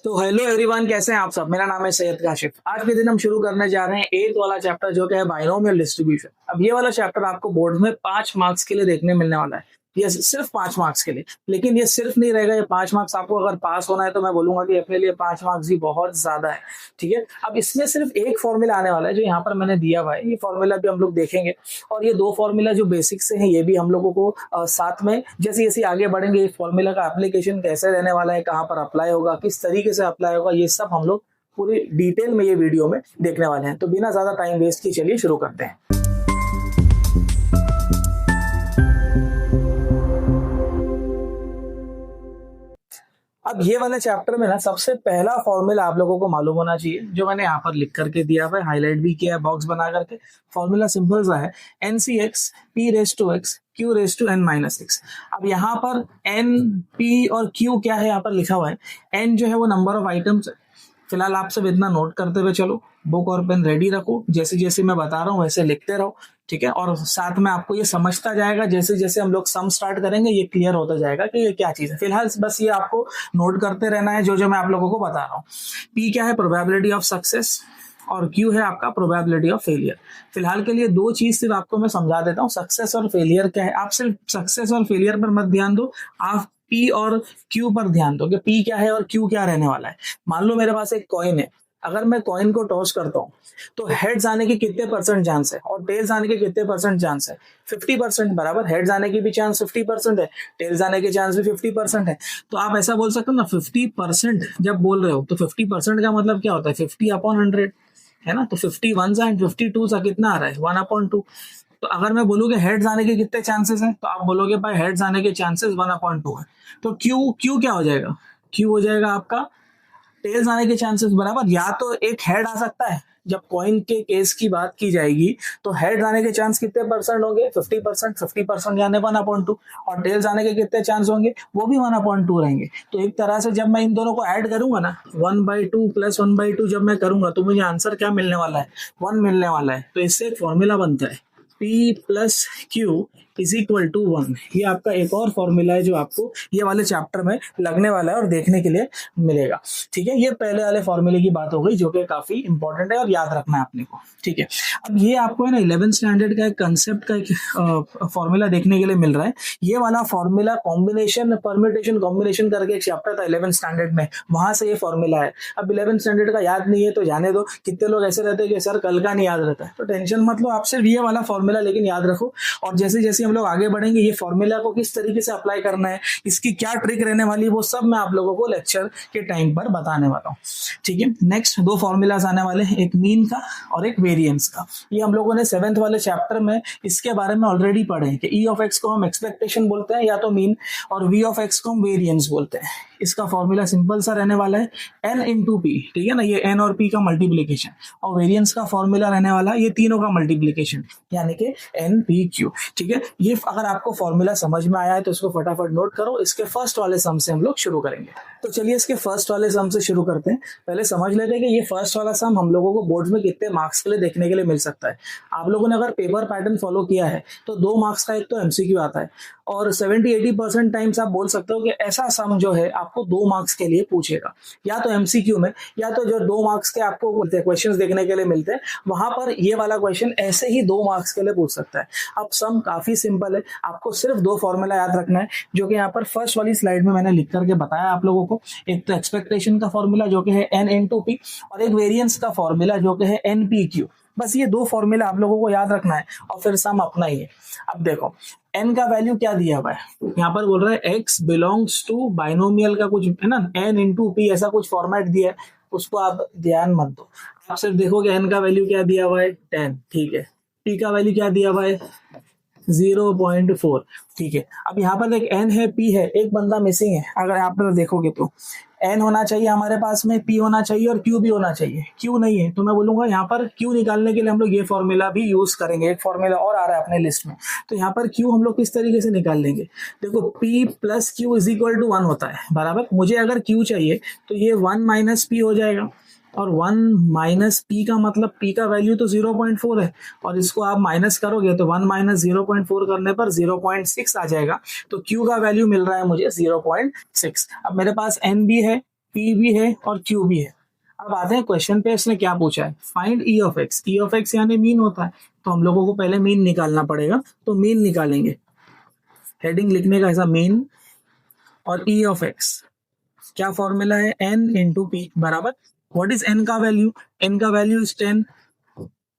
तो hello everyone, कैसे हैं आप सब। मेरा नाम है सैयद काशिफ। आज के दिन हम शुरू करने जा रहे हैं 8th वाला चैप्टर जो कि है बाइनोमियल डिस्ट्रीब्यूशन। अब ये वाला चैप्टर आपको बोर्ड में 5 मार्क्स के लिए देखने मिलने वाला है। ये सिर्फ 5 मार्क्स के लिए, लेकिन ये सिर्फ नहीं रहेगा। ये 5 मार्क्स आपको अगर पास होना है तो मैं बोलूंगा कि अपने लिए 5 मार्क्स ही बहुत ज्यादा है। ठीक है, अब इसमें सिर्फ एक फॉर्मूला आने वाला है जो यहाँ पर मैंने दिया हुआ है। ये फॉर्मूला भी हम लोग देखेंगे और ये 2 फॉर्मूला जो बेसिक से हैं ये भी हम लोगों को साथ में जैसे जैसे आगे बढ़ेंगे इस फॉर्मूला का एप्लीकेशन कैसे रहने वाला है, कहाँ पर अप्लाई होगा, किस तरीके से अप्लाई होगा, ये सब हम लोग पूरी डिटेल में ये वीडियो में देखने वाले हैं। तो बिना ज्यादा टाइम वेस्ट किए चलिए शुरू करते हैं। अब ये वाले चैप्टर में ना सबसे पहला फॉर्मूला आप लोगों को मालूम होना चाहिए, जो मैंने यहाँ पर लिख करके दिया हुआ है, हाईलाइट भी किया है बॉक्स बना करके। फॉर्मूला सिंपल सा है, N C x P raise to x Q raise to N minus X. अब यहाँ पर एन पी और क्यू क्या है यहाँ पर लिखा हुआ है। एन जो है वो नंबर ऑफ आइटम्स है। फिलहाल आप सब इतना नोट करते हुए चलो, बुक और पेन रेडी रखो, जैसे जैसे मैं बता रहा हूँ वैसे लिखते रहो। ठीक है, और साथ में आपको ये समझता जाएगा, जैसे जैसे हम लोग सम स्टार्ट करेंगे ये क्लियर होता जाएगा कि ये क्या चीज है। फिलहाल बस ये आपको नोट करते रहना है जो जो मैं आप लोगों को बता रहा हूँ। पी क्या है, प्रोबेबिलिटी ऑफ सक्सेस, और क्यू है आपका प्रोबेबिलिटी ऑफ फेलियर। फिलहाल के लिए 2 चीज सिर्फ आपको मैं समझा देता हूँ, सक्सेस और फेलियर क्या है। आप सिर्फ सक्सेस और फेलियर पर मत ध्यान दो, आप पी और क्यू पर ध्यान दो कि पी क्या है और क्यू क्या रहने वाला है। मान लो मेरे पास एक कॉइन है, अगर मैं कॉइन को टॉस करता हूँ तो हेड्स आने के कितने परसेंट चांस है और टेल्स आने के कितने परसेंट चांस है। 50% बराबर। हेड्स आने की भी चांस 50% है, टेल्स आने के चांस भी 50% है। तो आप ऐसा बोल सकते हो ना, 50% जब बोल रहे हो तो 50% का मतलब क्या होता है, 50/100 है ना। तो 51 एंड 52 सा कितना आ रहा है, 1/2। तो अगर मैं बोलूँ हेड्स आने के कितने चांसेस हैं तो आप बोलोगे भाई हेड्स आने के चांसेस 1/2 है। तो क्यू क्या हो जाएगा, क्यू हो जाएगा आपका टेल्स आने के चांसेस बराबर। या तो एक हेड आ सकता है, जब कॉइन के केस की बात की जाएगी तो हेड आने के चांस कितने परसेंट होंगे, 50%। 50% यानी 1/2। और टेल्स आने के कितने चांस होंगे, वो भी 1/2 रहेंगे। तो एक तरह से जब मैं इन दोनों को ऐड करूंगा ना, 1/2 + 1/2 जब मैं करूंगा तो मुझे आंसर क्या मिलने वाला है, 1 मिलने वाला है। तो इससे एक फॉर्मूला बनता है, P + Q = 1। ये आपका एक और फॉर्मूला है जो आपको ये वाले चैप्टर में लगने वाला है और देखने के लिए मिलेगा। ठीक है, ये पहले वाले फॉर्मूले की बात हो गई जो कि काफी इंपॉर्टेंट है और याद रखना है अपने को। ठीक है, अब ये आपको है ना 11th स्टैंडर्ड का एक कंसेप्ट का एक फॉर्मूला देखने के लिए मिल रहा है। ये वाला फॉर्मूला कॉम्बिनेशन परम्यूटेशन कॉम्बिनेशन करके एक चैप्टर था 11th स्टैंडर्ड में, वहां से ये फॉर्मूला है। अब 11th स्टैंडर्ड का याद नहीं है तो जाने दो। कितने लोग ऐसे रहते हैं कि सर कल का नहीं याद रहता है, तो टेंशन मत लो, आप सिर्फ ये वाला फॉर्मूला लेकिन याद रखो। और जैसे जैसे हम लोग आगे बढ़ेंगे ये फॉर्मूला को किस तरीके से अप्लाई करना है, इसकी क्या ट्रिक रहने वाली है, वो सब मैं आप लोगों को लेक्चर के टाइम पर बताने वाला हूँ। ठीक है, नेक्स्ट 2 फॉर्मूलाज आने वाले हैं, एक मीन का और एक वेरिएंस का। ये हम लोगों ने 7th वाले चैप्टर में इसके बारे में ऑलरेडी पढ़े हैं कि ई ऑफ एक्स को हम एक्सपेक्टेशन बोलते हैं या तो मीन, और वी ऑफ एक्स को हम वेरिएंस बोलते हैं। इसका फॉर्मूला सिंपल सा रहने वाला है n × p। ठीक है ना, ये n और p का मल्टीप्लीकेशन, और वेरिएंस का फॉर्मूला रहने वाला है ये तीनों का मल्टीप्लीकेशन यानी कि NPQ। ठीक है, ये अगर आपको फॉर्मूला समझ में आया है तो इसको फटाफट नोट करो। इसके फर्स्ट वाले सम से हम लोग शुरू करेंगे। तो चलिए इसके फर्स्ट वाले सम से शुरू करते हैं। पहले समझ लेते हैं कि ये फर्स्ट वाला सम हम लोगों को बोर्ड में कितने मार्क्स के लिए देखने के लिए मिल सकता है। आप लोगों ने अगर पेपर पैटर्न फॉलो किया है तो 2 मार्क्स का एक तो MCQ आता है, और 70-80% टाइम्स आप बोल सकते हो कि ऐसा सम जो है आपको 2 मार्क्स के लिए पूछेगा, या तो MCQ में, या तो जो 2 मार्क्स के आपको क्वेश्चंस देखने के लिए मिलते हैं वहां पर ये वाला क्वेश्चन ऐसे ही 2 मार्क्स के लिए पूछ सकता है। अब सम काफी सिंपल है, आपको सिर्फ 2 फॉर्मूला याद रखना है जो कि यहाँ पर फर्स्ट वाली स्लाइड में मैंने लिख करके बताया आप लोगों को। एक तो एक्सपेक्टेशन का फॉर्मूला जो कि है n × p, और एक वेरिएंस का फॉर्मूला जो कि है NPQ। बस ये 2 फॉर्मूला आप लोगों को याद रखना है और फिर सम अपना ही है। अब देखो n का वैल्यू क्या दिया हुआ है, यहाँ पर बोल रहा है x बिलोंग्स टू बाइनोमियल का कुछ है ना, n × p ऐसा कुछ फॉर्मेट दिया है, उसको आप ध्यान मत दो। आप सिर्फ देखो कि n का वैल्यू क्या दिया हुआ है 10। ठीक है, p का वैल्यू क्या दिया हुआ है 0.4। ठीक है, अब यहाँ पर एक n है, p है, एक बंदा मिसिंग है। अगर आप लोग देखोगे तो n होना चाहिए हमारे पास में, p होना चाहिए और q भी होना चाहिए। q नहीं है तो मैं बोलूंगा यहाँ पर q निकालने के लिए हम लोग ये फॉर्मूला भी यूज करेंगे। एक फॉर्मूला और आ रहा है अपने लिस्ट में, तो यहाँ पर q हम लोग किस तरीके से निकाल लेंगे। देखो p + q = 1 होता है बराबर। मुझे अगर q चाहिए तो ये 1 - p हो जाएगा, और 1 - p का मतलब p का वैल्यू तो 0.4 है, और इसको आप माइनस करोगे तो 1 - 0.4 करने पर 0.6 आ जाएगा। तो q का वैल्यू मिल रहा है मुझे 0.6। अब मेरे पास n भी है, P भी है और Q भी है। अब आते हैं क्वेश्चन पे, इसने क्या पूछा है, find E of x. E of x यानी मीन होता है, तो हम लोगों को पहले मीन निकालना पड़ेगा, तो मीन निकालेंगे। हेडिंग लिखने का ऐसा, मीन और ई ऑफ एक्स क्या फॉर्मूला है, n इंटू पी बराबर, व्हाट इज n का वैल्यू, n का value is 10,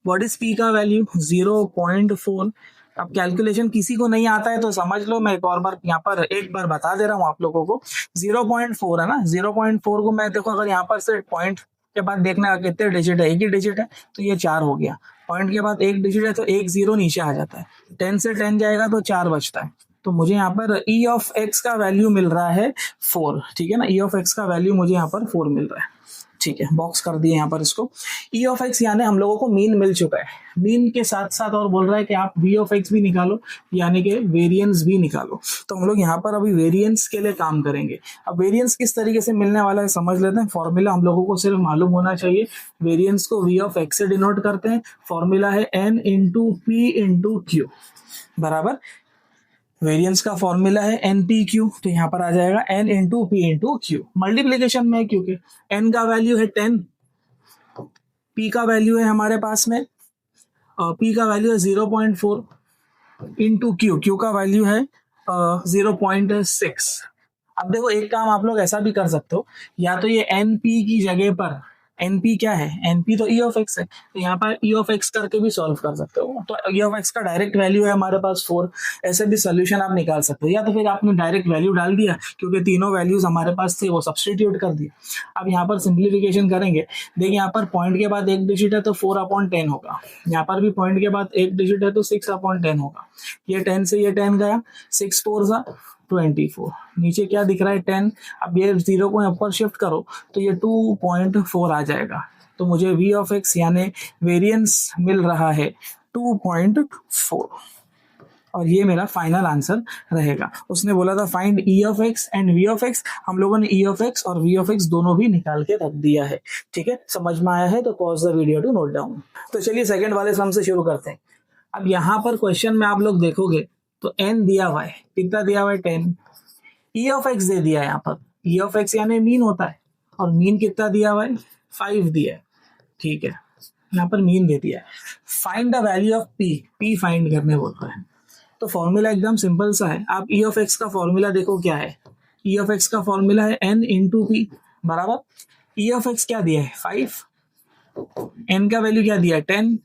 what is p का वैल्यू 0.4। अब कैलकुलेशन किसी को नहीं आता है तो समझ लो, मैं एक और बार यहाँ पर एक बार बता दे रहा हूँ आप लोगों को। 0.4 है ना, 0.4 को मैं देखो अगर यहाँ पर से पॉइंट के बाद देखना है कितने डिजिट है, एक ही डिजिट है तो ये 4 हो गया, पॉइंट के बाद एक डिजिट है तो एक जीरो नीचे आ जाता है, 10 से 10 जाएगा तो 4 बचता है। तो मुझे यहाँ पर ई ऑफ एक्स का वैल्यू मिल रहा है 4, ठीक है ना, ई ऑफ एक्स का वैल्यू मुझे यहाँ पर 4 मिल रहा है, ठीक है, बॉक्स कर दिए यहाँ पर इसको। ई ऑफ एक्स यानी हम लोगों को मीन मिल चुका है, मीन के साथ साथ और बोल रहा है कि आप वी ऑफ एक्स भी निकालो, यानी कि वेरिएंस भी निकालो। तो हम लोग यहाँ पर अभी वेरिएंस के लिए काम करेंगे। अब वेरिएंस किस तरीके से मिलने वाला है समझ लेते हैं। फॉर्मूला हम लोगों को सिर्फ मालूम होना चाहिए, वेरिएंस को वी ऑफ एक्स से डिनोट करते हैं, फॉर्मूला है N into P into Q बराबर, वेरिएंस का फॉर्मूला है एन पी क्यू, तो यहाँ पर आ जाएगा N into P into Q, multiplication में क्योंकि एन का वैल्यू है 10, पी का वैल्यू है हमारे पास में, पी का वैल्यू है 0.4 इंटू क्यू, क्यू का वैल्यू है 0.6। अब देखो एक काम आप लोग ऐसा भी कर सकते हो, या तो ये एन पी की जगह पर, एन पी क्या है, एन पी तो ई ऑफ एक्स है, तो यहाँ पर ई ऑफ एक्स करके भी सॉल्व कर सकते हो। तो ई ऑफ एक्स का डायरेक्ट वैल्यू है हमारे पास 4, ऐसे भी सोल्यूशन आप निकाल सकते हो, या तो फिर आपने डायरेक्ट वैल्यू डाल दिया क्योंकि तीनों वैल्यूज हमारे पास थे वो सब्सटीट्यूट कर दिया। अब यहाँ पर सिंप्लीफिकेशन करेंगे, देखिए यहाँ पर पॉइंट के बाद एक डिजिट है तो 4/10 होगा, यहाँ पर भी पॉइंट के बाद एक डिजिट है तो 6/10 होगा, ये 10 से ये 10 गया, 6 4 24, नीचे क्या दिख रहा है 10, अब ये जीरो को ऊपर शिफ्ट करो तो ये 2.4 आ जाएगा, तो मुझे v ऑफ एक्स यानी वेरिएंस मिल रहा है 2.4, और ये मेरा फाइनल आंसर रहेगा। उसने बोला था find E of X and V of X, हम लोगों ने ई ऑफ एक्स और वी ऑफ एक्स दोनों भी निकाल के रख दिया है, ठीक है, समझ में आया है तो pause the video to note down. तो चलिए सेकंड वाले सम से शुरू करते हैं। अब यहाँ पर क्वेश्चन में आप लोग देखोगे तो n दिया हुआ है, कितना दिया हुआ है 10, ई ऑफ एक्स दे दिया है यहाँ पर, ई ऑफ एक्स यानी मीन होता है, और मीन कितना दिया हुआ है 5 दिया है, ठीक है, यहाँ पर मीन दे दिया है। Find the value of P, P find करने बोलता है, तो फॉर्मूला एकदम सिंपल सा है। आप ई ऑफ एक्स का फॉर्मूला देखो क्या है, ई ऑफ एक्स का फॉर्मूला है n इंटू पी बराबर, ई ऑफ एक्स क्या दिया है 5, n का वैल्यू क्या दिया है 10,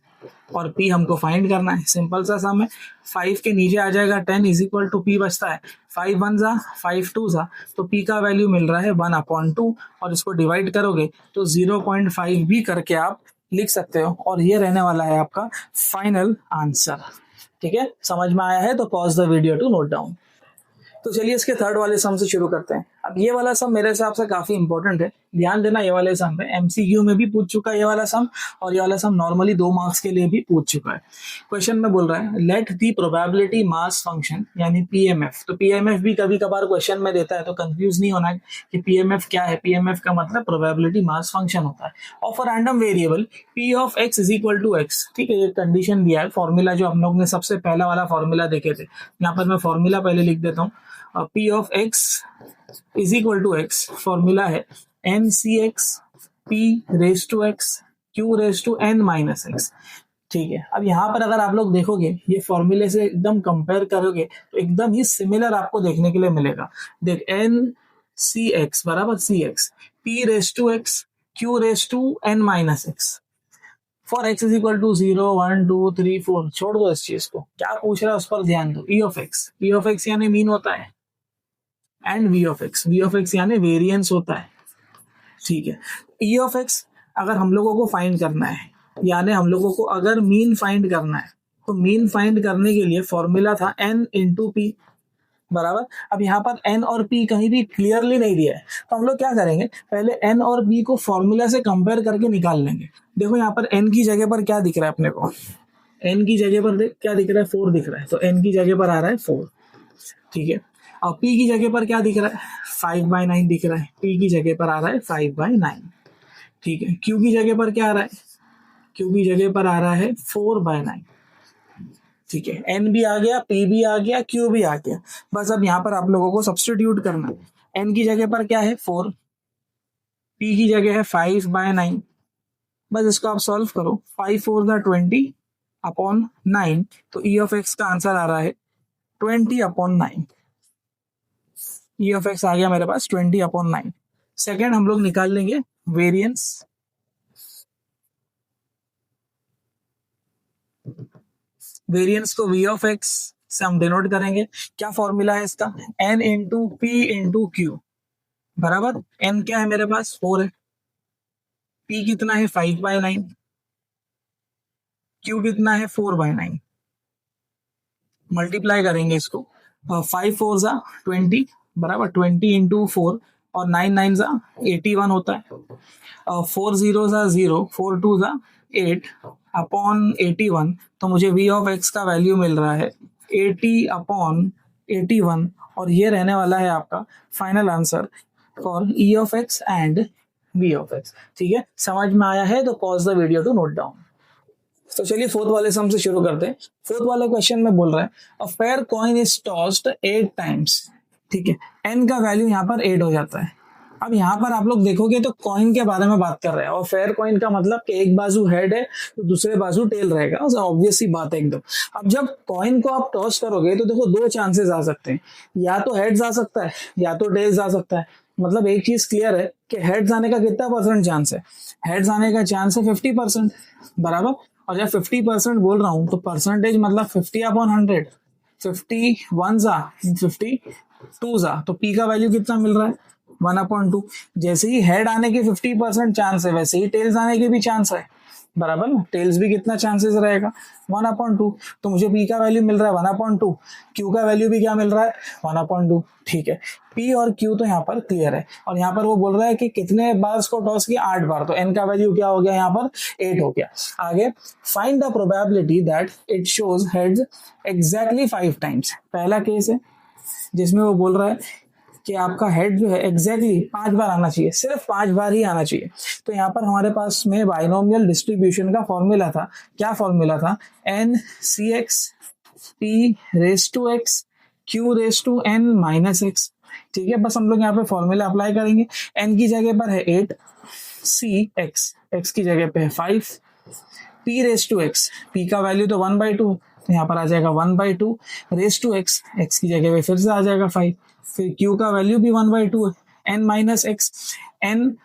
और p हमको फाइंड करना है, सिंपल सा सम है, 5 के नीचे आ जाएगा 10 इज इक्वल टू p बचता है 5 1 जा 5 2 जा, तो p का वैल्यू मिल रहा है 1/2, और इसको डिवाइड करोगे तो 0.5 भी करके आप लिख सकते हो, और ये रहने वाला है आपका फाइनल आंसर, ठीक है, समझ में आया है तो pause the video to note down. तो चलिए इसके थर्ड वाले सम से शुरू करते हैं। अब ये वाला सम मेरे हिसाब से काफी इंपॉर्टेंट है, ध्यान देना, ये वाले सम पे एमसीक्यू में भी पूछ चुका है ये वाला सम, और ये वाला सम नॉर्मली 2 मार्क्स के लिए भी पूछ चुका है। क्वेश्चन में बोल रहा है let the probability mass function यानी पीएमएफ, तो पीएमएफ भी कभी कभार क्वेश्चन में देता है, तो कंफ्यूज नहीं होना कि पीएमएफ क्या है, पीएमएफ का मतलब प्रोबेबिलिटी मास फंक्शन होता है of a random variable P of X is equal to X, ठीक है, ये कंडीशन दिया है, फॉर्मूला जो हम लोग ने सबसे पहला वाला फॉर्मूला देखे थे, यहाँ पर मैं फॉर्मूला पहले लिख देता हूँ, P of X is equal to X, formula है N C x P raise to x Q raise to N minus X, ठीक है। अब यहाँ पर अगर आप लोग देखोगे ये फॉर्मूले से एकदम कंपेयर करोगे तो एकदम ही सिमिलर आपको देखने के लिए मिलेगा। देख एन सी एक्स बराबर C x P raise to x Q raise to N minus x, for x is equal to 0 1 2 3 4, छोड़ दो इस चीज को, क्या पूछ रहा है उस पर ध्यान दो। ई ऑफ एक्स यानी मीन होता है, एंड वी ऑफ एक्स यानी वेरिएंस होता है, ठीक है। ई ऑफ एक्स अगर हम लोगों को फाइंड करना है, यानी हम लोगों को अगर मीन फाइंड करना है, तो मीन फाइंड करने के लिए फॉर्मूला था n इंटू पी बराबर। अब यहाँ पर n और p कहीं भी क्लियरली नहीं दिया है, तो हम लोग क्या करेंगे, पहले n और p को फॉर्मूला से कंपेयर करके निकाल लेंगे। देखो यहाँ पर n की जगह पर क्या दिख रहा है अपने को, n की जगह पर देख क्या दिख रहा है 4 दिख रहा है, तो n की जगह पर आ रहा है 4, ठीक है। और p की जगह पर क्या दिख रहा है 5/9 दिख रहा है, p की जगह पर आ रहा है 5/9, ठीक है। q की जगह पर क्या आ रहा है, q की जगह पर आ रहा है 4/9, ठीक है। n भी आ गया, p भी आ गया, q भी आ गया, बस अब यहाँ पर आप लोगों को सब्स्टिट्यूट करना है। n की जगह पर क्या है 4, p की जगह है 5/9, बस इसको आप सॉल्व करो, 5×4 = 20 अपॉन 9, तो ई ऑफ एक्स का आंसर आ रहा है 20/9। ई ऑफ एक्स आ गया मेरे पास 20/9। सेकेंड हम लोग निकाल लेंगे वेरिएंस। वेरिएंस को वी ऑफ एक्स से हम डिनोट करेंगे। क्या फॉर्मूला है इसका, n into P into Q बराबर, n क्या है मेरे पास 4 है, p कितना है 5/9, q कितना है 4/9। मल्टीप्लाई करेंगे इसको, 5×4 = 20 बराबर 20 इंटू 4 और 9×9 = 81 होता है। 4×0 = 0, 4×2 = 8 अपॉन 81, तो मुझे v ऑफ x का वैल्यू मिल रहा है 80/81 और ये रहने वाला है आपका final answer for e of x and v of x। ठीक है, समझ में आया है तो pause the video to note down. तो चलिए फोर्थ वाले सम से शुरू करते हैं। फोर्थ वाले क्वेश्चन में बोल रहा है a fair coin is tossed 8 times. ठीक है, n का वैल्यू यहाँ पर 8 हो जाता है। अब यहाँ पर आप लोग देखोगे तो कॉइन के बारे में बात कर रहे हैं और फेयर कॉइन का मतलब कि एक बाजू हेड है तो दूसरे बाजू टेल रहेगा, ऑब्वियस सी बात है एकदम। अब जब कॉइन को आप टॉस करोगे तो देखो दो चांसेस आ सकते हैं, या तो हेड्स आ सकता है या तो टेल्स आ सकता है। मतलब एक चीज क्लियर है कि हेड्स आने का कितना % चांस है, हेड्स आने का चांस है 50% बराबर। और जब 50% बोल रहा हूं तो परसेंटेज मतलब 50/100, 50 1s 52s, तो p का वैल्यू कितना मिल रहा है 1/2। जैसे ही हेड आने के 50% चांस है वैसे ही टेल्स आने के भी चांस है बराबर ना, टेल्स भी कितना चांसेस रहेगा 1/2। तो मुझे p का वैल्यू मिल रहा है 1/2, q का वैल्यू भी क्या मिल रहा है 1/2। ठीक है, p और q तो यहाँ पर क्लियर है और यहाँ पर वो बोल रहा है कि कितने बार इसको टॉस किया 8 बार, तो n का वैल्यू क्या हो गया यहाँ पर 8 हो गया। आगे find the probability that it shows heads exactly 5 times. पहला केस है जिसमें वो बोल रहा है कि आपका हेड जो है एग्जैक्टली 5 बार आना चाहिए, सिर्फ 5 बार ही आना चाहिए। तो यहाँ पर हमारे पास में बाइनोमियल डिस्ट्रीब्यूशन का फॉर्मूला था। क्या फॉर्मूला था, n(cx) p⁻x q⁻n−x। ठीक है, बस हम लोग यहाँ पे फॉर्मूला अप्लाई करेंगे। n की जगह पर है 8, cx x की जगह पे है 5, p⁻x p का वैल्यू तो 1/2, तो यहाँ पर आ जाएगा 1/2 raised to x की जगह पे फिर से आ जाएगा 5, फिर q का वैल्यू भी 1/2 है, n-x 8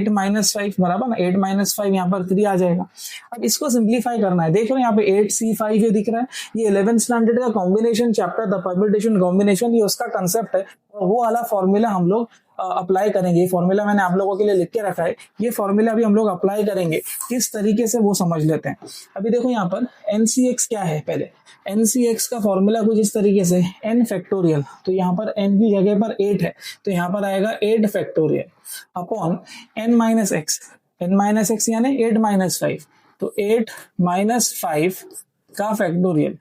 - 5 बराबर ना, 8 - 5 यहाँ पर 3 आ जाएगा। अब इसको सिंप्लीफाई करना है, देख रहे हो यहाँ पे 8c5 ये दिख रहा है, ये 11th स्टैंडर्ड का combination chapter the permutation combination, ये उसका कंसेप्ट है और वो वाला फॉर्मूला हम लोग अप्लाई करेंगे। ये फॉर्मूला मैंने आप लोगों के लिए लिख के रखा है, ये फॉर्मूला भी हम लोग अप्लाई करेंगे, किस तरीके से वो समझ लेते हैं। अभी देखो यहाँ पर NCX क्या है, पहले NCX का फॉर्मूला कुछ इस तरीके से n फैक्टोरियल, तो यहाँ पर n की जगह पर 8 है तो यहाँ पर आएगा 8 फैक्टोरियल अपॉन n-x यानी 8 - 5, तो 8 - 5 का फैक्टोरियल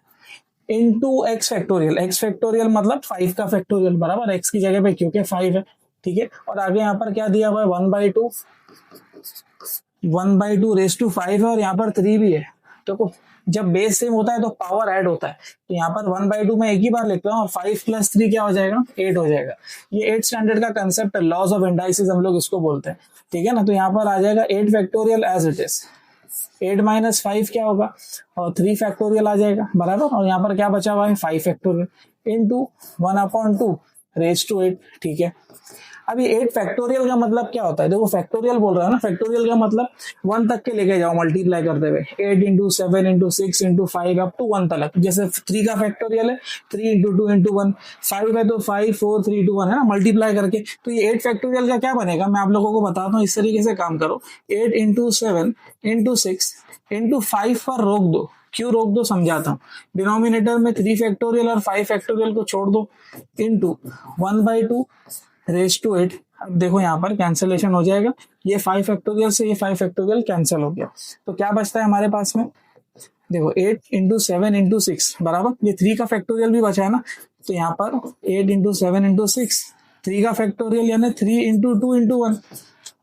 इनटू x फैक्टोरियल मतलब 5 का फैक्टोरियल बराबर, x की जगह पे क्योंकि 5 है। ठीक है, और आगे यहाँ पर क्या दिया हुआ है 1/2 रेस टू 5 है और यहाँ पर 3 भी है। देखो जब बेस सेम होता है तो पावर ऐड होता है, तो यहाँ पर 1/2 में एक ही बार लिखता हूँ और 5 + 3 क्या हो जाएगा 8 हो जाएगा। ये 8 स्टैंडर्ड का कंसेप्ट है, लॉज ऑफ इंडाइसिस हम लोग इसको बोलते हैं। ठीक है ना, तो यहाँ पर आ जाएगा 8 फैक्टोरियल एज इट इज, 8 - 5 क्या होगा और 3 फैक्टोरियल आ जाएगा बराबर, और यहाँ पर क्या बचा हुआ है 5 फैक्टोरियल इनटू 1/2 रेज टू 8। ठीक है, अभी 8 फैक्टोरियल का मतलब क्या होता है, देखो फैक्टोरियल बोल रहा है ना, फैक्टोरियल का मतलब 1 तक के लेके जाओ मल्टीप्लाई करते हुए, 8 × 7 × 6 × 5 अप टू 1 तक। जैसे 3 का फैक्टोरियल है 3 × 2 × 1, 5 है तो 5 4 3 2 1 है ना, मल्टीप्लाई करके। तो ये 8 फैक्टोरियल का क्या बनेगा मैं आप लोगों को बताता हूँ, इस तरीके से काम करो, 8 × 7 × 6 × 5 पर रोक दो। क्यों रोक दो समझाता हूँ, डिनोमिनेटर में 3 फैक्टोरियल और 5 फैक्टोरियल को छोड़ दो इनटू 1/2 रेज टू 8। अब देखो यहाँ पर कैंसिलेशन हो जाएगा, ये 5 फैक्टोरियल से ये 5 फैक्टोरियल कैंसिल हो गया, तो क्या बचता है हमारे पास में, देखो 8 × 7 × 6 बराबर, ये 3 का फैक्टोरियल भी बचा है ना, तो यहाँ पर 8 × 7 × 6 3 का फैक्टोरियल यानी 3 × 2 × 1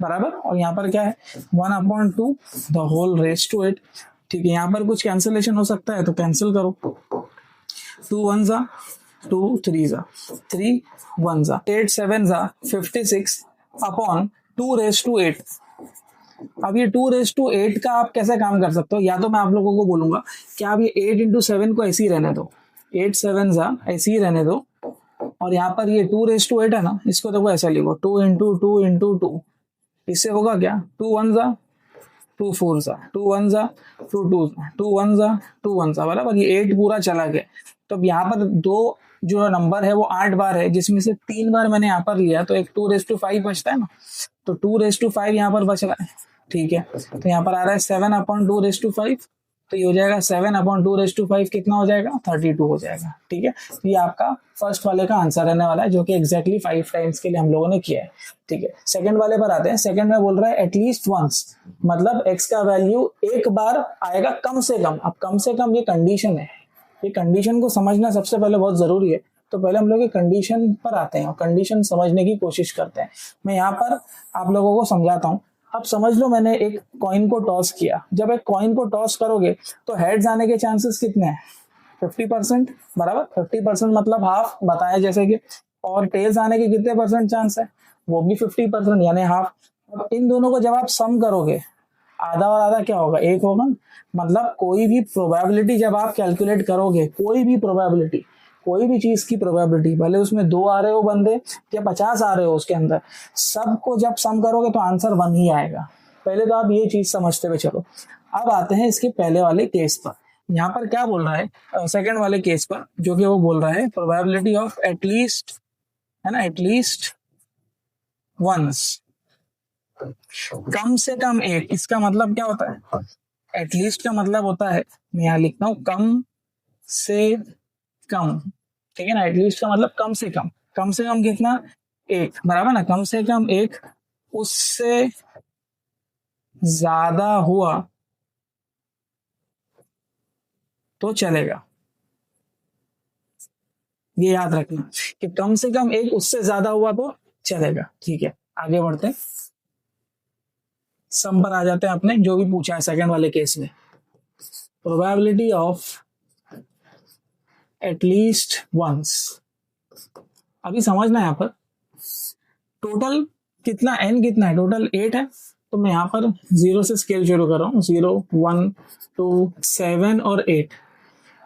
बराबर, और यहाँ पर क्या है 1/2 द होल रेज टू 8। ठीक है, यहाँ पर कुछ कैंसिलेशन हो सकता है तो कैंसिल करो, 2 1s 2 3s 3 1s 8 7s 56 upon 2/8। अब ये 2/8 का आप कैसे काम कर सकते हो, या तो मैं आप लोगों को बोलूंगा कि आप ये 8 into 7 को ऐसे ही रहने दो, 8 7 ऐसे ही रहने दो, और यहाँ पर ये 2/8 है ना, इसको देखो ऐसा लिखो 2 into 2 into 2। इससे होगा क्या, 2 1 2 4 2 1 2 2 2 1 2 1 बराबर, ये 8 पूरा चला गया। तो अब यहाँ पर दो जो नंबर है वो 8 बार है, जिसमें से 3 बार मैंने यहाँ पर लिया, तो एक 2/5 बचता है ना, तो 2/5 यहाँ पर बच रहा है, ठीक है। तो यहाँ पर आ रहा है 7/2/5, तो ये हो जाएगा 7/2/5, कितना हो जाएगा, 32 हो जाएगा, ठीक है। तो ये आपका फर्स्ट वाले का आंसर रहने वाला है, जो कि एग्जैक्टली 5 टाइम्स के लिए हम लोगों ने किया है, ठीक है। सेकंड वाले पर आते हैं। सेकंड में बोल रहा है एटलीस्ट वंस, मतलब x का वैल्यू एक बार आएगा कम से कम। अब कम से कम ये कंडीशन है, ये कंडीशन को समझना सबसे पहले बहुत जरूरी है। तो पहले हम लोग ये कंडीशन पर आते हैं और कंडीशन समझने की कोशिश करते हैं। मैं यहाँ पर आप लोगों को समझाता हूँ। अब समझ लो मैंने एक कॉइन को टॉस किया। जब एक कॉइन को टॉस करोगे तो हेड्स आने के चांसेस कितने हैं, 50%, बराबर। 50% मतलब हाफ बताया जैसे कि, और टेल्स आने के कितने परसेंट चांस है, वो भी 50% यानी हाफ। अब इन दोनों को जब आप सम करोगे, आधा और आधा क्या होगा, एक होगा। मतलब कोई भी प्रोबेबिलिटी जब आप कैलकुलेट करोगे, कोई भी प्रोबेबिलिटी, कोई भी चीज की प्रोबेबिलिटी, भले उसमें 2 आ रहे हो बंदे या 50 आ रहे हो उसके अंदर, सबको जब सम करोगे तो आंसर 1 ही आएगा। पहले तो आप ये चीज समझते हुए चलो। अब आते हैं इसके पहले वाले केस पर। यहाँ पर क्या बोल रहा है सेकंड वाले केस पर, जो कि वो बोल रहा है प्रोबेबिलिटी ऑफ एटलीस्ट, है ना, एटलीस्ट वंस, कम से कम एक। इसका मतलब क्या होता है, एटलीस्ट का मतलब होता है, मैं यहाँ लिखता हूँ कम से कम, ठीक है ना। एटलीस्ट का मतलब कम से कम कितना, एक, बराबर ना। कम से कम एक, उससे ज्यादा हुआ तो चलेगा। ये याद रखना कि कम से कम एक, उससे ज्यादा हुआ तो चलेगा, ठीक है। आगे बढ़ते हैं, सम पर आ जाते हैं अपने, जो भी पूछा है सेकंड वाले केस में। प्रोबेबिलिटी ऑफ एटलीस्ट वंस, अभी समझना है यहाँ पर टोटल कितना, n कितना है, टोटल 8 है। तो मैं यहाँ पर 0 से स्केल शुरू कर रहा हूँ, 0 1 2 7 और 8।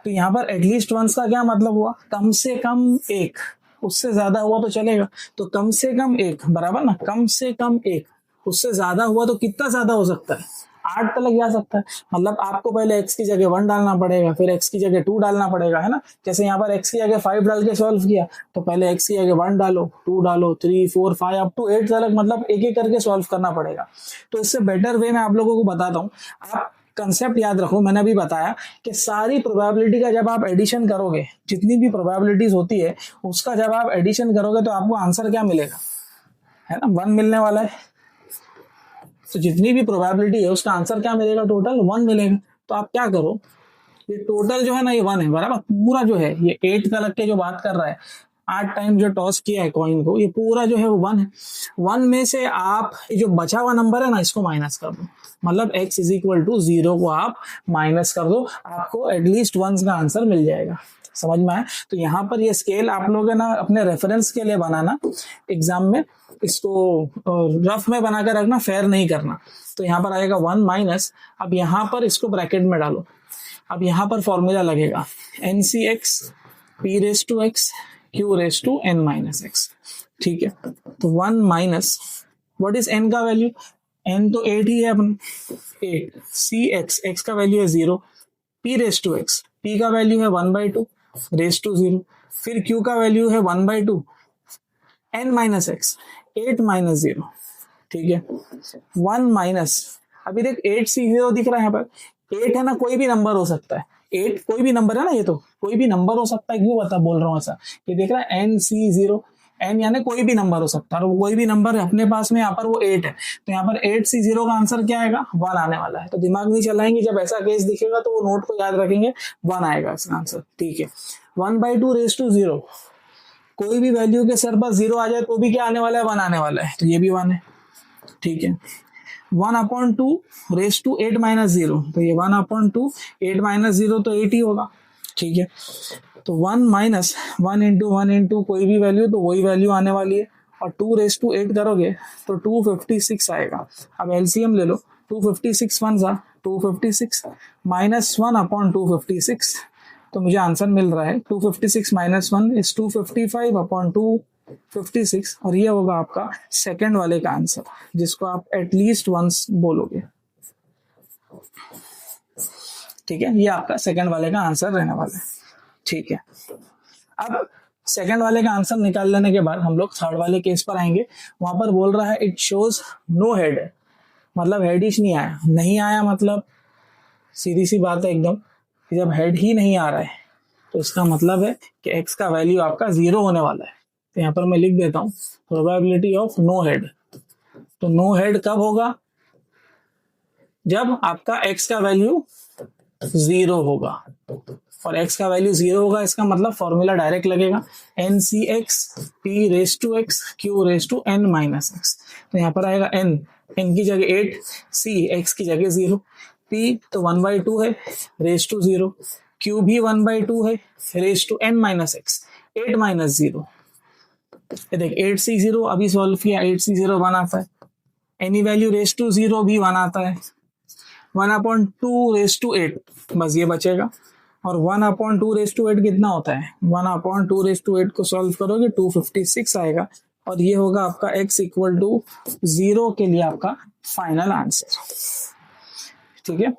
तो यहाँ पर एटलीस्ट वंस का क्या मतलब हुआ, कम से कम एक, उससे ज्यादा हुआ तो चलेगा। तो कम से कम एक, बराबर ना, कम से कम एक, उससे ज्यादा हुआ तो कितना ज्यादा हो सकता है, 8 तक जा सकता है। मतलब आपको पहले x की जगह 1 डालना पड़ेगा, फिर x की जगह 2 डालना पड़ेगा, है ना। जैसे यहाँ पर x की जगह 5 डाल के सॉल्व किया, तो पहले x की जगह 1 डालो, 2 डालो, 3 4 5 अप टू 8 तक, मतलब एक एक करके सॉल्व करना पड़ेगा। तो इससे बेटर वे मैं आप लोगों को बताता हूँ। आप कंसेप्ट याद रखो, मैंने अभी बताया कि सारी प्रोबेबिलिटी का जब आप एडिशन करोगे, जितनी भी प्रोबेबिलिटीज होती है उसका जब आप एडिशन करोगे तो आपको आंसर क्या मिलेगा, है ना, 1 मिलने वाला है। तो जितनी भी प्रोबेबिलिटी है उसका आंसर क्या मिलेगा, टोटल 1 मिलेगा। तो आप क्या करो, ये टोटल जो है ना ये 1 है, बराबर। पूरा जो है ये 8 का लग के जो बात कर रहा है, 8 टाइम जो टॉस किया है कॉइन को, ये पूरा जो है वो 1 है। 1 में से आप ये जो बचा हुआ नंबर है ना, इसको माइनस कर दो। मतलब x इज इक्वल टू 0 को आप माइनस कर दो, आपको एटलीस्ट 1 का आंसर मिल जाएगा। समझ में आया। तो यहाँ पर ये स्केल आप लोग है ना अपने रेफरेंस के लिए बनाना, एग्जाम में इसको रफ में बनाकर रखना, फेयर नहीं करना। तो यहाँ पर आएगा 1 माइनस, अब यहाँ पर इसको ब्रैकेट में डालो। अब यहाँ पर फॉर्मूला लगेगा NCX P raise to X Q raise to N minus X, ठीक है। तो 1 माइनस, व्हाट इज N का वैल्यू, N तो 8 ही है अपन, 8 CX, X का वैल्यू है 0, P raise to X, P का वैल्यू है 1/2 रेज टू 0, फिर Q का वैल्यू है 1/2 N माइनस X, 8 माइनस 0, ठीक है। 1 माइनस, अभी देख 8 C0 दिख रहा है यहाँ पर, 8 है ना, कोई भी नंबर हो सकता है, 8 कोई भी नंबर है ना, ये तो कोई भी नंबर हो सकता है। क्यों बता बोल रहा हूँ ऐसा, ये देख रहा है NC0, N यानी कोई भी नंबर हो सकता है, और कोई भी नंबर अपने पास में यहाँ पर वो 8 है। तो यहाँ पर 8C0 का आंसर क्या आएगा, 1 आने वाला है। तो दिमाग नहीं चलाएंगे, जब ऐसा केस दिखेगा तो वो नोट को याद रखेंगे, 1 आएगा इसका आंसर, ठीक है। 1/2 रेज टू 0, कोई भी वैल्यू के सर पर 0 आ जाए तो भी क्या आने वाला है, 1 आने वाला है। तो ये भी 1 है, ठीक है। 1/2 रेज टू 8 माइनस 0, तो ये 1/2 8 माइनस 0 तो 8 ही होगा, ठीक है। तो 1 माइनस 1 इंटू कोई भी वैल्यू, तो वही वैल्यू आने वाली है और 2 रेज टू 8 करोगे तो 256 आएगा। अब एलसीएम ले लो, 256 वन सा 256 -1/256, तो मुझे आंसर मिल रहा है 256 -1 इज 255/256, और ये होगा आपका सेकंड वाले का आंसर, जिसको आप एटलीस्ट वंस बोलोगे। ठीक है, ये आपका सेकंड वाले का आंसर रहने वाला है। ठीक है, अब सेकंड वाले का आंसर निकाल लेने के बाद हम लोग थर्ड वाले केस पर आएंगे। वहां पर बोल रहा है इट शोज नो हेड, मतलब हेड ही नहीं आया। नहीं आया मतलब सीधी सी बात है एकदम कि जब हेड ही नहीं आ रहा है तो इसका मतलब है कि एक्स का वैल्यू आपका 0 होने वाला है। तो यहाँ पर मैं लिख देता हूँ प्रोबेबिलिटी ऑफ नो हेड। तो नो हेड कब होगा? जब आपका एक्स का वैल्यू 0 होगा, और x का वैल्यू 0 होगा, इसका मतलब फॉर्मूला डायरेक्ट लगेगा NCX P raise to x Q raise to n minus x। तो यहाँ पर आएगा n की जगह 8, C x की जगह 0, P तो 1/2 है रेज टू 0, Q भी 1/2 है raise to n minus x, 8 minus 0। देख 8C0 अभी सॉल्व किया, 8C0 1 आता है, एनी वैल्यू रेज टू 0 भी 1 आता है, 1/2 रेज टू 8 बस ये बचेगा। और 1/2 रेज टू 8 कितना होता है? 1/2 रेज टू 8 को सॉल्व करोगे 256 आएगा, और ये होगा आपका x इक्वल टू 0 के लिए आपका फाइनल आंसर। ठीक है,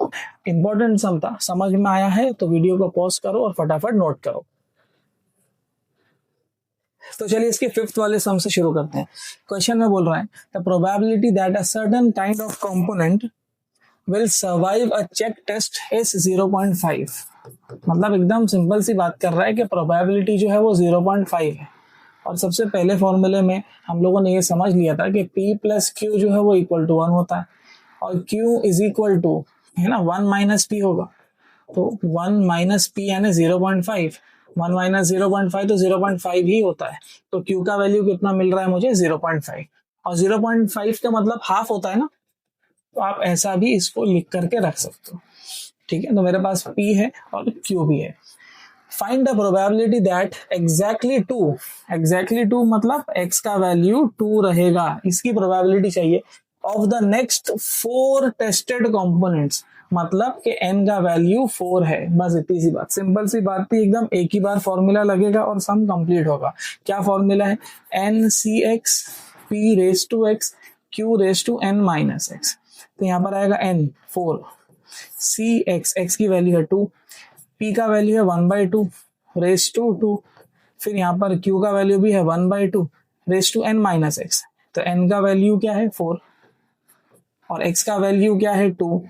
इंपॉर्टेंट सम था, समझ में आया है तो वीडियो को पॉज करो और फटाफट नोट करो। तो चलिए इसके फिफ्थ वाले सम से शुरू करते हैं। क्वेश्चन में बोल रहा है the probability that a certain kind of component will survive a check test is 0.5। मतलब एकदम सिंपल सी बात कर रहा है कि प्रोबेबिलिटी जो है वो 0.5 है। और सबसे पहले फॉर्मूले में हम लोगों ने ये समझ लिया था कि P प्लस Q जो है वो इक्वल टू 1 होता है, और Q इज इक्वल टू है ना 1 माइनस P होगा। तो 1 माइनस P यानी 0.5, 1 माइनस 0.5 तो 0.5 ही होता है। तो Q का वैल्यू कितना मिल रहा है मुझे? 0.5, और 0.5 का मतलब हाफ होता है ना, तो आप ऐसा भी इसको लिख करके रख सकते हो। ठीक है, तो मेरे पास P है और Q भी है। Find the probability that exactly two मतलब x का वैल्यू 2 रहेगा, इसकी प्रोबेबिलिटी चाहिए। Of the next 4 tested components, मतलब कि n का वैल्यू 4 है। बस इतनी सी बात, सिंपल सी बात थी एकदम। एक ही बार फॉर्मूला लगेगा और सम कंप्लीट होगा। क्या फॉर्मूला है? NCX P raise to x Q raise to n minus x। तो यहाँ पर आएगा n 4, C x की वैल्यू है 2, P का वैल्यू है 1/2 रेज टू 2, फिर यहाँ पर Q का वैल्यू भी है 1/2 raise to n minus x। तो n का वैल्यू क्या है? 4, और x का वैल्यू क्या है? 2।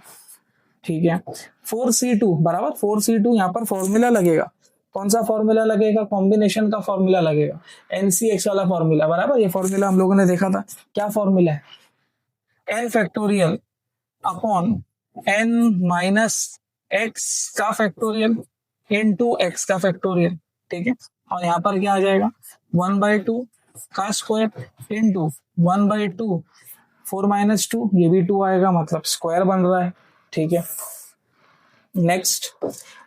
ठीक है, 4C2 बराबर 4C2, यहाँ पर फॉर्मूला लगेगा। कौन सा फॉर्मूला लगेगा? कॉम्बिनेशन का फॉर्मूला लगेगा, NCX वाला फॉर्मूला बराबर। ये फॉर्मूला हम लोगों ने देखा था। क्या फॉर्मूला है? n factorial upon n minus x का फैक्टोरियल इनटू x का फैक्टोरियल। ठीक है, और यहाँ पर क्या आ जाएगा? 1/2 का स्क्वायर इनटू 1/2, 4 माइनस 2, ये भी 2 आएगा, मतलब स्क्वायर बन रहा है। ठीक है, नेक्स्ट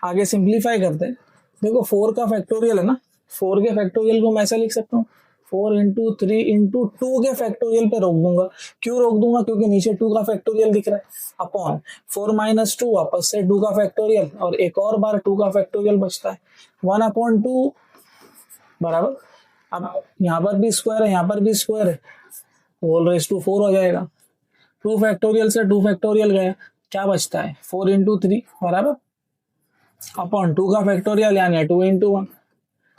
आगे सिंप्लीफाई करते हैं। देखो 4 का फैक्टोरियल है ना, 4 के फैक्टोरियल को मैं ऐसा लिख सकता हूँ 4 इंटू 3 इंटू 2 के फैक्टोरियल पे रोक दूंगा। क्यों रोक दूंगा? क्योंकि नीचे 2 का फैक्टोरियल दिख रहा है, अपॉन 4 माइनस 2 वापस से 2 का फैक्टोरियल, और एक और बार 2 का फैक्टोरियल बचता है 1/2 बराबर। अब यहाँ पर भी स्क्वायर है, यहाँ पर भी स्क्वायर है, होल रेज टू 4 हो जाएगा। 2 फैक्टोरियल से 2 फैक्टोरियल गया, क्या बचता है? 4 इंटू 3 बराबर अपॉन 2 का फैक्टोरियल यानी 2 इंटू 1।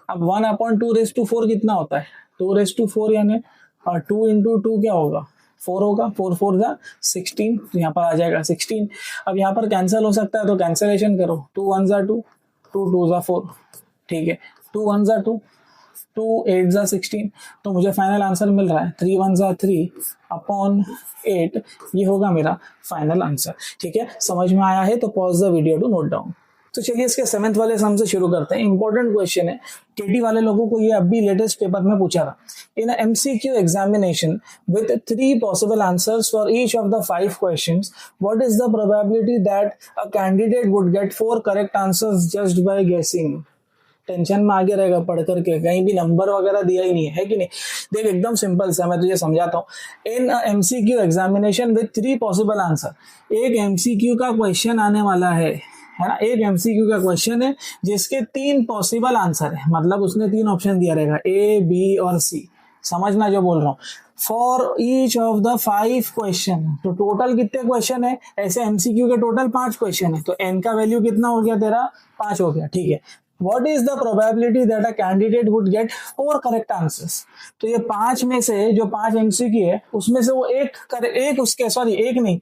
अब 1/2 रेज टू 4 कितना होता है? 2 रेज टू 4 यानी, और 2 इंटू 2 क्या होगा? 4 होगा, 4 4 जा 16, तो यहाँ पर आ जाएगा 16। अब यहाँ पर कैंसिल हो सकता है तो कैंसिलेशन करो, 2 1 जा 2, 2 2 जा 4। ठीक है, 2 1 जा 2, 2 8 जा 16, तो मुझे फाइनल आंसर मिल रहा है 3 1 जा 3 अपॉन 8। ये होगा मेरा फाइनल आंसर। ठीक है, समझ में आया है तो pause the video to note down. तो चलिए इसके 7th वाले सम से शुरू करते हैं। इंपॉर्टेंट क्वेश्चन है, केटी वाले लोगों को ये अभी लेटेस्ट पेपर में पूछा था। इन MCQ examination with 3 possible answers for each of the 5 questions, what is the probability that a candidate would get 4 correct answers just by गेसिंग? टेंशन में आगे रहेगा पढ़ करके, कहीं भी नंबर वगैरह दिया ही नहीं है कि नहीं। देख एकदम सिंपल सा मैं तुझे समझाता हूँ। इन MCQ examination with 3 possible answer, एक एमसीक्यू का क्वेश्चन आने वाला है ना, एक एमसीक्यू का क्वेश्चन है जिसके 3 पॉसिबल आंसर है, मतलब उसने 3 ऑप्शन दिया रहेगा ए बी और सी, समझना जो बोल रहा हूँ। For each of the 5 question, तो टोटल कितने क्वेश्चन है, ऐसे एमसीक्यू के टोटल 5 क्वेश्चन है, तो एन का वैल्यू कितना हो गया तेरा, 5 हो गया, ठीक है। What is the probability that a candidate would get 4 correct answers? तो ये 5 में से जो 5 एमसीक्यू है उसमें से वो एक उसके सॉरी एक नहीं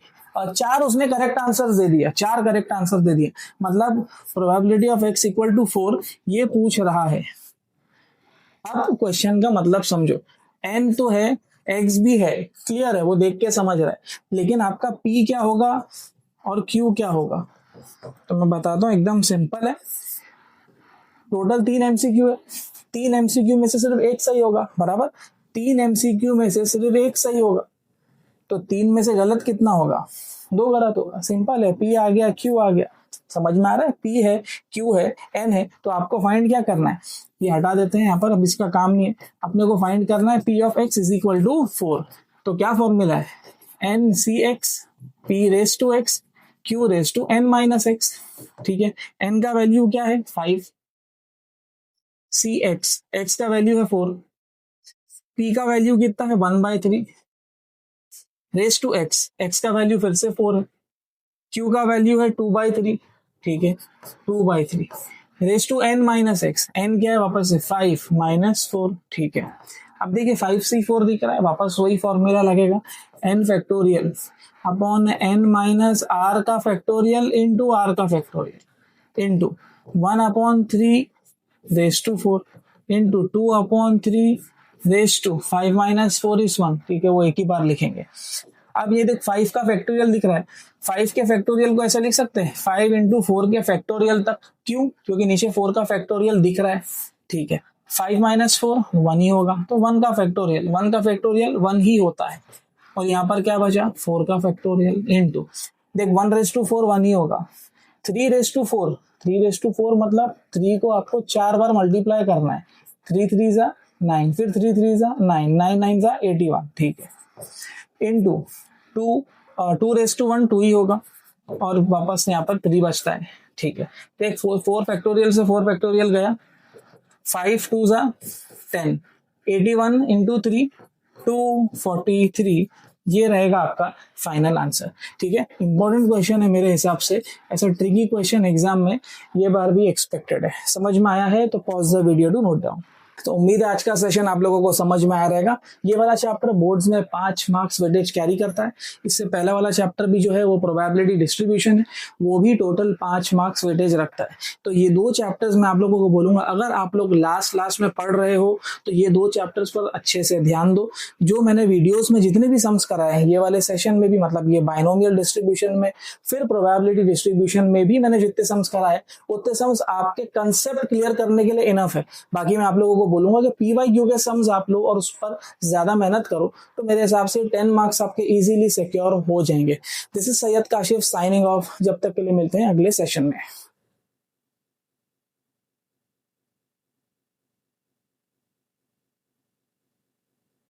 4 उसने करेक्ट आंसर दे दिया, 4 करेक्ट आंसर दे दिए, मतलब probability of x equal to 4 ये पूछ रहा है। अब क्वेश्चन का मतलब समझो, n तो है x भी है, क्लियर है, वो देख के समझ रहा है, लेकिन आपका p क्या होगा और q क्या होगा, तो मैं बताता हूँ, एकदम सिंपल है। टोटल 3 एमसीक्यू है, 3 एमसीक्यू में से सिर्फ एक सही होगा, बराबर, 3 एमसीक्यू में से सिर्फ एक सही होगा, तो 3 में से गलत कितना होगा, 2 गलत होगा, सिंपल है, P आ गया Q आ गया, समझ में आ रहा है, P है Q है N है, तो आपको फाइंड क्या करना है, ये हटा देते हैं यहाँ पर, अब इसका काम नहीं है, अपने को फाइंड करना है P of x is equal to 4, तो क्या फॉर्मूला है, N C x P raise to x Q raise to N minus x, ठीक है। N का वैल्यू क्या है 5, सी एक्स का वैल्यू है 4, P का वैल्यू कितना है 1/3 रेस टू x का वैल्यू फिर से 4 है, Q का वैल्यू है 2/3, ठीक है, 2/3 raise to n minus x, n क्या है वापस से 5 माइनस 4, ठीक है। अब देखिए 5c4 दिख रहा है, वापस वही फॉर्मूला लगेगा, n factorial upon n minus r का फैक्टोरियल इंटू r का factorial into 1/3 raise to 4 into 2/3 raise to 5 minus 4 is 1, ठीक है, वो एक ही बार लिखेंगे। अब ये देख 5 का फैक्टोरियल दिख रहा है, 5 के फैक्टोरियल को ऐसा लिख सकते हैं 5 इंटू 4 के फैक्टोरियल तक, क्यों, क्योंकि नीचे 4 का फैक्टोरियल दिख रहा है, ठीक है। 5 माइनस 4 1 ही होगा, तो 1 का फैक्टोरियल 1 ही होता है, और यहाँ पर क्या बचा 4 का फैक्टोरियल इंटू, देख 1 रेस टू 4 1 ही होगा, 3 रेस टू 4 मतलब 3 को आपको 4 बार मल्टीप्लाई करना है, 3 3 जा 9, फिर 3 3 जा 9, 9 9 जा 81, ठीक है, इंटू 2 रेस टू 1 2 ही होगा, और वापस यहाँ पर 3 बचता है, ठीक है। तो एक 4 फैक्टोरियल से 4 फैक्टोरियल गया, 5 2 जा 10, 81 इंटू 3 243, ये रहेगा आपका फाइनल आंसर, ठीक है। इंपॉर्टेंट क्वेश्चन है मेरे हिसाब से, ऐसा ट्रिकी क्वेश्चन एग्जाम में ये बार भी एक्सपेक्टेड है। समझ में आया है तो pause the video to note down. तो उम्मीद है आज का सेशन आप लोगों को समझ में आया रहेगा। ये वाला चैप्टर बोर्ड्स में 5 मार्क्स वेटेज कैरी करता है। इससे पहला वाला चैप्टर भी जो है वो प्रोबेबिलिटी डिस्ट्रीब्यूशन है, वो भी टोटल 5 मार्क्स वेटेज रखता है। तो ये 2 चैप्टर्स मैं आप लोगों को बोलूंगा, अगर आप लोग लास्ट में पढ़ रहे हो तो ये 2 चैप्टर्स पर अच्छे से ध्यान दो। जो मैंने वीडियोस में जितने भी सम्स कराए हैं, ये वाले सेशन में भी, मतलब ये बाइनोमियल डिस्ट्रीब्यूशन में, फिर प्रोबेबिलिटी डिस्ट्रीब्यूशन में भी मैंने जितने सम्स कराए उतने सम्स आपके कंसेप्ट क्लियर करने के लिए इनफ है। बाकी मैं आप लोगों को बोलूंगा कि PYQ के सम्स आप लो और उस पर ज्यादा मेहनत करो, तो मेरे हिसाब से 10 मार्क्स आपके इजीली सिक्योर हो जाएंगे। This is Syed Kashif signing off. जब तक के लिए मिलते हैं अगले सेशन में।